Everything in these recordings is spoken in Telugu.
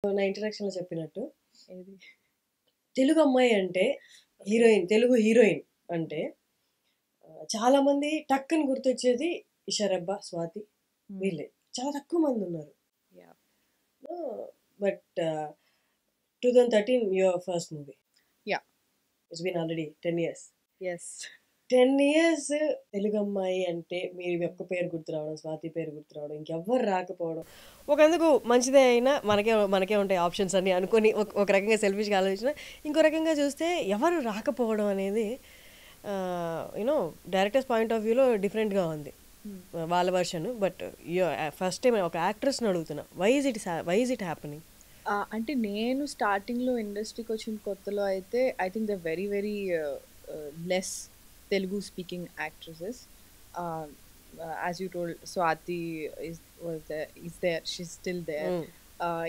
నా ఇంట్రడక్షన్‌లో చెప్పినట్టు ఏది? తెలుగు అమ్మాయి అంటే హీరోయిన్, తెలుగు హీరోయిన్ అంటే చాలామంది టక్కని గుర్తొచ్చేది ఇషారబ్బా, స్వాతి వీళ్ళే. చాలా తక్కువ మంది ఉన్నారు. Yeah. But 2013 your first movie. Yeah. It's been already 10 years. Yes. 10 years Telugu అమ్మాయి అంటే మీ ఒక్క పేరు గుర్తు రావడం, స్వాతి పేరు గుర్తు రావడం, ఇంకెవ్వరు రాకపోవడం ఒకందుకు మంచిదే అయినా మనకే ఉంటాయి ఆప్షన్స్ అన్నీ అనుకొని ఒక రకంగా సెల్ఫిష్గా ఆలోచించిన, ఇంకో రకంగా చూస్తే ఎవరు రాకపోవడం అనేది యూనో డైరెక్టర్స్ పాయింట్ ఆఫ్ వ్యూలో డిఫరెంట్గా ఉంది వాళ్ళ వర్షన్. బట్ ఫస్ట్ టైం ఒక యాక్ట్రెస్ని అడుగుతున్నా, వై ఇస్ ఇట్ హ్యాపెనింగ్? అంటే నేను స్టార్టింగ్లో ఇండస్ట్రీకి వచ్చిన కొత్తలో అయితే I think the very very less Telugu speaking actresses. As you told, Swati is there. She's still there.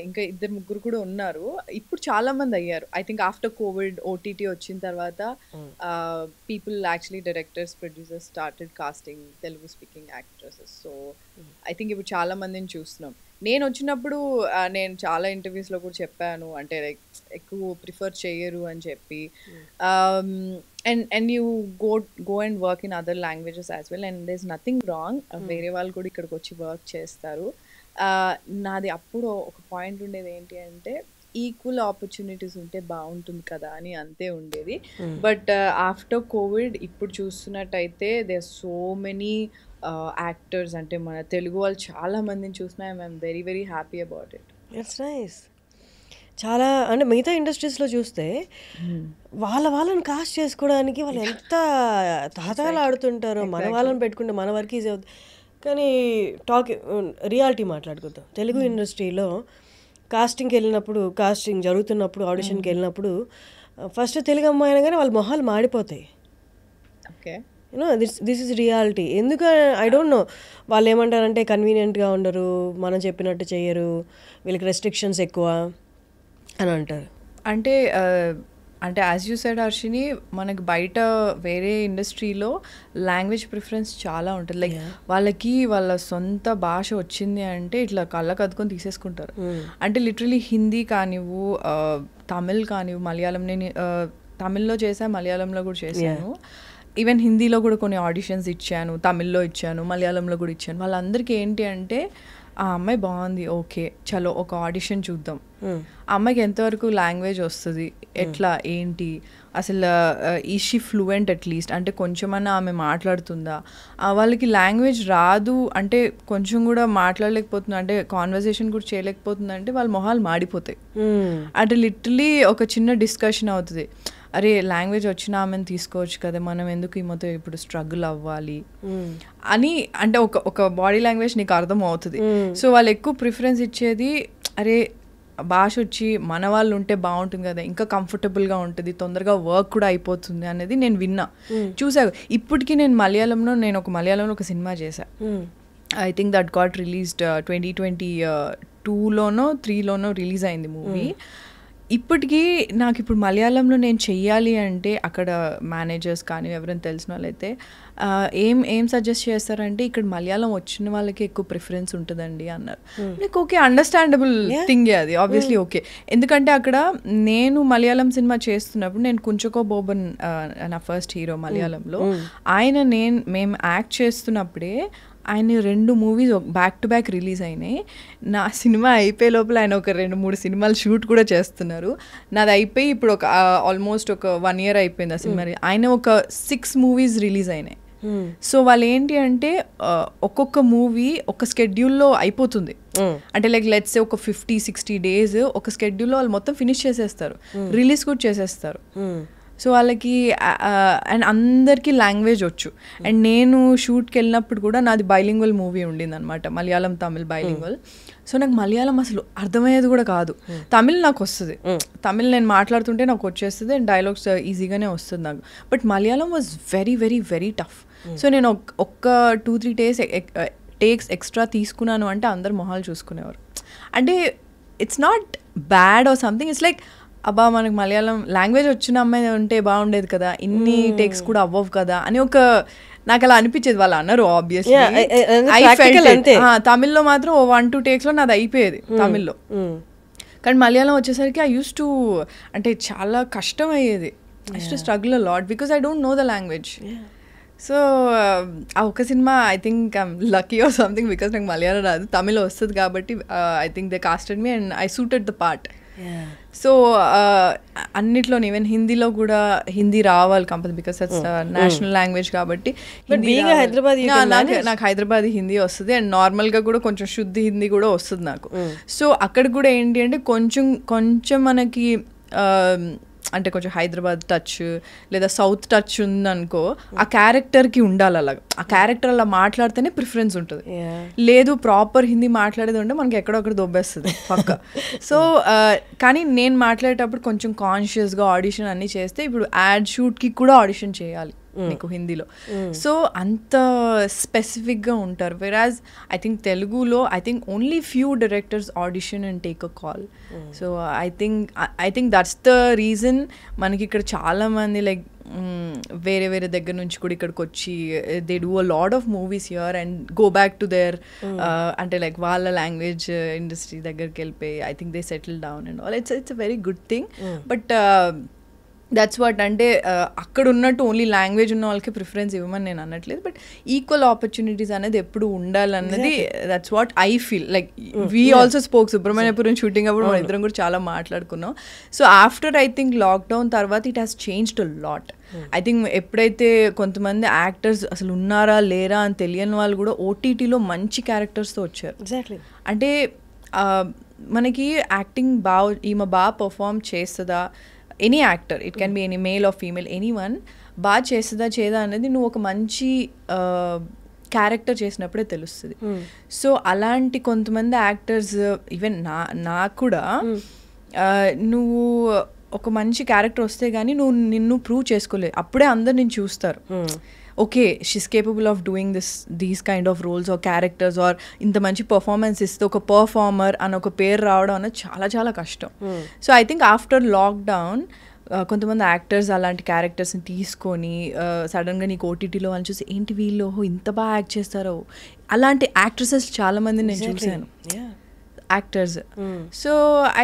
ఇంకా ఇద్దరు ముగ్గురు కూడా ఉన్నారు. ఇప్పుడు చాలా మంది అయ్యారు. I think after Covid OTT వచ్చిన తర్వాత people actually directors, producers started casting Telugu speaking actresses. So I think ఇప్పుడు చాలా మందిని చూస్తున్నాం. నేను వచ్చినప్పుడు నేను చాలా ఇంటర్వ్యూస్లో కూడా చెప్పాను, అంటే లైక్ ఎక్కువ ప్రిఫర్ చేయరు అని చెప్పి. And you go and work in other languages as well, and there is nothing wrong. వేరే వాళ్ళు కూడా ఇక్కడికి వచ్చి వర్క్ చేస్తారు. నాది అప్పుడు ఒక పాయింట్ ఉండేది ఏంటి అంటే, ఈక్వల్ ఆపర్చునిటీస్ ఉంటే బాగుంటుంది కదా అని అంతే ఉండేది. బట్ ఆఫ్టర్ కోవిడ్ ఇప్పుడు చూస్తున్నట్టయితే దేర్ సో మెనీ యాక్టర్స్, అంటే మన తెలుగు వాళ్ళు చాలా మందిని చూసినా I'm very very happy about it. It's nice. చాలా అంటే మిగతా ఇండస్ట్రీస్లో చూస్తే వాళ్ళని కాస్ట్ చేసుకోవడానికి వాళ్ళు ఎంత తాతాలు ఆడుతుంటారో, మన వాళ్ళని పెట్టుకుంటే మన వర్క్ ఈజీ అవుతుంది. కానీ రియాలిటీ మాట్లాడుకుందాం. తెలుగు ఇండస్ట్రీలో కాస్టింగ్ జరుగుతున్నప్పుడు, ఆడిషన్కి వెళ్ళినప్పుడు ఫస్ట్ తెలుగు అమ్మాయి అనగానే వాళ్ళ మొహాలు మాడిపోతాయి. Okay, you know this is reality. ఎందుకు ఐ డోంట్ నో. వాళ్ళు ఏమంటారంటే కన్వీనియంట్గా ఉండరు, మనం చెప్పినట్టు చేయరు, వీళ్ళకి రెస్ట్రిక్షన్స్ ఎక్కువ అని అంటారు. అంటే యాజ్ యూ సెడ్ హర్షిని, మనకి బయట వేరే ఇండస్ట్రీలో లాంగ్వేజ్ ప్రిఫరెన్స్ చాలా ఉంటుంది. లైక్ వాళ్ళకి వాళ్ళ సొంత భాష వచ్చింది అంటే ఇట్లా కళ్ళకు అద్దుకొని తీసేసుకుంటారు. అంటే లిటరలీ హిందీ కానివ్వు, తమిళ్ కానివ్వు, మలయాళం. నేను తమిళ్లో చేశాను, మలయాళంలో కూడా చేశాను. ఈవెన్ హిందీలో కూడా కొన్ని ఆడిషన్స్ ఇచ్చాను, తమిళ్లో ఇచ్చాను, మలయాళంలో కూడా ఇచ్చాను. వాళ్ళందరికీ ఏంటి అంటే, ఆ అమ్మాయి బాగుంది, ఓకే చలో ఒక ఆడిషన్ చూద్దాం. ఆ అమ్మాయికి ఎంతవరకు లాంగ్వేజ్ వస్తుంది, ఎట్లా ఏంటి, అసలు ఈజ్ షీ ఫ్లూయెంట్ అట్లీస్ట్, అంటే కొంచెమన్నా ఆమె మాట్లాడుతుందా. వాళ్ళకి లాంగ్వేజ్ రాదు అంటే, కొంచెం కూడా మాట్లాడలేకపోతుంది అంటే, కాన్వర్సేషన్ కూడా చేయలేకపోతుంది అంటే వాళ్ళ మొహాలు మాడిపోతాయి. అంటే లిటరలీ ఒక చిన్న డిస్కషన్ అవుతుంది, అరే లాంగ్వేజ్ వచ్చిన ఆమెను తీసుకోవచ్చు కదా, మనం ఎందుకు ఈ మొత్తం ఇప్పుడు స్ట్రగుల్ అవ్వాలి అని. అంటే ఒక బాడీ లాంగ్వేజ్ నీకు అర్థం అవుతుంది. సో వాళ్ళు ఎక్కువ ప్రిఫరెన్స్ ఇచ్చేది, అరే భాష వచ్చి మన వాళ్ళు ఉంటే బాగుంటుంది కదా, ఇంకా కంఫర్టబుల్గా ఉంటుంది, తొందరగా వర్క్ కూడా అయిపోతుంది అనేది నేను విన్నా, చూసాను. ఇప్పటికీ నేను మలయాళంలో ఒక సినిమా చేశాను. I think that got released 2022లోనో 3లోనో రిలీజ్ అయింది మూవీ. ఇప్పటికీ నాకు ఇప్పుడు మలయాళంలో నేను చెయ్యాలి అంటే, అక్కడ మేనేజర్స్ కానీ ఎవరైనా తెలిసిన వాళ్ళైతే ఏం సజెస్ట్ చేస్తారంటే, ఇక్కడ మలయాళం వచ్చిన వాళ్ళకి ఎక్కువ ప్రిఫరెన్స్ ఉంటుందండి అన్నారు. లైక్ ఓకే, అండర్స్టాండబుల్ థింగే అది, ఆబ్వియస్లీ ఓకే. ఎందుకంటే అక్కడ నేను మలయాళం సినిమా చేస్తున్నప్పుడు, నేను కుంచకో బోబన్ నా ఫస్ట్ హీరో మలయాళంలో, మేము యాక్ట్ చేస్తున్నప్పుడే ఆయన 2 movies back to back release అయినాయి. నా సినిమా అయిపోయే లోపల ఆయన ఒక 2-3 సినిమాలు షూట్ కూడా చేస్తున్నారు. నాది అయిపోయి ఇప్పుడు ఒక ఆల్మోస్ట్ ఒక 1 year అయిపోయింది ఆ సినిమా. ఆయన ఒక 6 మూవీస్ రిలీజ్ అయినాయి. సో వాళ్ళు ఏంటి అంటే, ఒక్కొక్క మూవీ ఒక స్కెడ్యూల్లో అయిపోతుంది. అంటే లైక్ లెట్స్ ఒక 50-60 days ఒక స్కెడ్యూల్లో వాళ్ళు మొత్తం ఫినిష్ చేసేస్తారు, రిలీజ్ కూడా చేసేస్తారు. సో వాళ్ళకి అండ్ అందరికీ లాంగ్వేజ్ వచ్చు. అండ్ నేను షూట్కి వెళ్ళినప్పుడు కూడా నాది బైలింగ్వల్ మూవీ ఉండింది అనమాట, మలయాళం తమిళ్ బైలింగ్వల్. సో నాకు మలయాళం అసలు అర్థమయ్యేది కూడా కాదు. తమిళ్ నాకు వస్తుంది, తమిళ్ నేను మాట్లాడుతుంటే నాకు వచ్చేస్తుంది, అండ్ డైలాగ్స్ ఈజీగానే వస్తుంది నాకు. But Malayalam was very very very tough. So నేను ఒక్క 2-3 టేక్స్ ఎక్స్ట్రా తీసుకున్నాను అంటే అందరు మొహాలు చూసుకునేవారు. అంటే it's not bad or something, it's like అబ్బా మనకు మలయాళం లాంగ్వేజ్ వచ్చిన అమ్మాయి ఉంటే బాగుండేది కదా, ఇన్ని టేక్స్ కూడా అవ్వవు కదా అని ఒక నాకు అలా అనిపించేది. వాళ్ళు అన్నారు ఆబ్వియస్లీ, తమిళ్లో మాత్రం 1-2 takes లో నాది అయిపోయేది తమిళ్లో. కానీ మలయాళం వచ్చేసరికి ఐ యూస్ టు అంటే చాలా కష్టం అయ్యేది. I use to struggle a lot because I don't know the language. So ఆ ఒక్క సినిమా I think I'm lucky or something because నాకు మలయాళం రాదు, తమిళ వస్తుంది కాబట్టి I think they casted me and I suited the part. So అన్నిట్లో ఈవెన్ హిందీలో కూడా హిందీ రావాలి compulsory because that's national language కాబట్టి. నాకు హైదరాబాదీ హిందీ వస్తుంది అండ్ నార్మల్గా కూడా కొంచెం శుద్ధి హిందీ కూడా వస్తుంది నాకు. సో అక్కడ కూడా ఏంటి అంటే కొంచెం మనకి అంటే కొంచెం హైదరాబాద్ టచ్ లేదా సౌత్ టచ్ ఉందనుకో, ఆ క్యారెక్టర్కి ఉండాలి అలాగా. ఆ క్యారెక్టర్ అలా మాట్లాడితేనే ప్రిఫరెన్స్ ఉంటుంది. లేదు ప్రాపర్ హిందీ మాట్లాడేది ఉంటే మనకి ఎక్కడొక్కడ దొబ్బేస్తుంది పక్క. సో కానీ నేను మాట్లాడేటప్పుడు కొంచెం కాన్షియస్గా ఆడిషన్ అన్నీ చేస్తే, ఇప్పుడు యాడ్ షూట్కి కూడా ఆడిషన్ చేయాలి నీకు హిందీలో. సో అంత స్పెసిఫిక్గా ఉంటారు. వెరాజ్ ఐ థింక్ తెలుగులో I think only few directors audition and take a call. So I think that's the reason మనకి ఇక్కడ చాలామంది లైక్ వేరే దగ్గర నుంచి కూడా ఇక్కడికి వచ్చి they do a lot of movies here and go back to their అంటే లైక్ వాళ్ళ లాంగ్వేజ్ ఇండస్ట్రీ దగ్గరికి వెళ్ళిపోయి I think they settle down and all. It's a very good thing. But that's what అంటే అక్కడ ఉన్నట్టు ఓన్లీ లాంగ్వేజ్ ఉన్న వాళ్ళకి ప్రిఫరెన్స్ ఇవ్వమని నేను అనట్లేదు, బట్ ఈక్వల్ ఆపర్చునిటీస్ అనేది ఎప్పుడు ఉండాలన్నది that's what I feel. Like we also spoke Subramaniapuram shooting అప్పుడు మన ఇద్దరం కూడా చాలా మాట్లాడుకున్నాం. So after I think lockdown తర్వాత it has changed a lot. I think ఎప్పుడైతే కొంతమంది యాక్టర్స్ అసలు ఉన్నారా లేరా అని తెలియని వాళ్ళు కూడా ఓటీటీలో మంచి క్యారెక్టర్స్తో వచ్చారు. అంటే మనకి యాక్టింగ్ ఈమె బాగా పర్ఫామ్ చేస్తుందా, any actor, it can be any male or female, any one బాగా చేస్తుందా చేయదా అనేది నువ్వు ఒక మంచి క్యారెక్టర్ చేసినప్పుడే తెలుస్తుంది. సో అలాంటి కొంతమంది యాక్టర్స్ ఈవెన్ నాకు కూడా నువ్వు ఒక మంచి క్యారెక్టర్ వస్తే కానీ నువ్వు నిన్ను ప్రూవ్ చేసుకోలేదు, అప్పుడే అందరు నేను చూస్తారు. Okay she's capable of doing these kind of roles or characters or ఇంత మంచి పర్ఫార్మెన్స్ ఇస్తే ఒక పర్ఫార్మర్ అని ఒక పేరు రావడం అనేది చాలా చాలా కష్టం. So I think after lockdown కొంతమంది యాక్టర్స్ అలాంటి క్యారెక్టర్స్ని తీసుకొని సడన్గా నీకు ఓటీటీలో వాళ్ళని చూసి ఏంటి వీళ్ళు ఇంత బాగా యాక్ట్ చేస్తారో, అలాంటి యాక్ట్రెసెస్ చాలామంది నేను చూశాను actors. So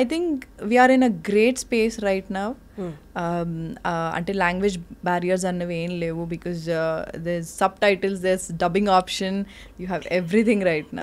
I think we're in a great space right now. అంటే లాంగ్వేజ్ బ్యారియర్స్ అన్నవి ఏం లేవు because there subtitles, there dubbing option, you have everything right now.